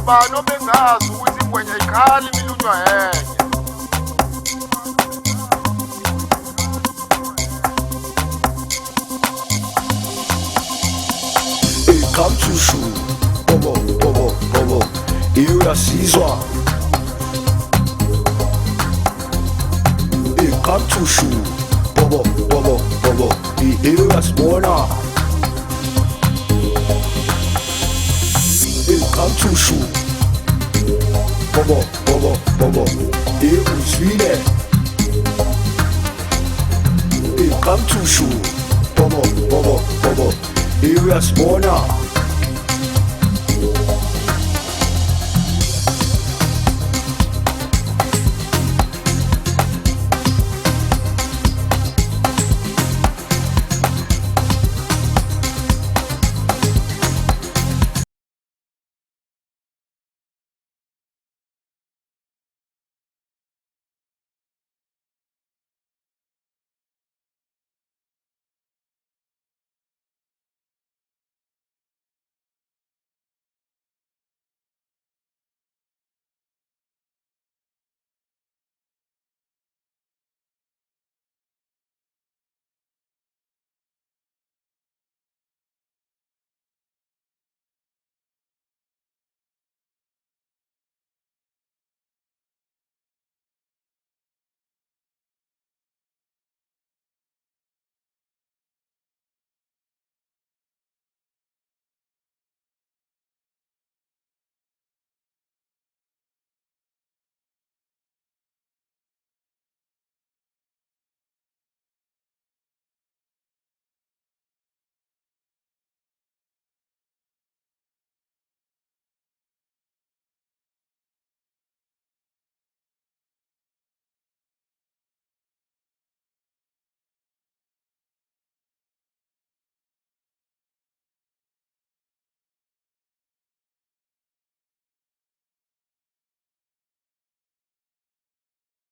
Bano bengazi ukuthi ingwenya ikhali imilunywa yenye. Ikamthushu bobo bobo bobo iyasizwa. Ikamthushu bobo bobo bobo iyasibona. Ikamthushu bobo bobo bobo ikuzwile. Ikamthushu bobo bobo bobo iyasibona.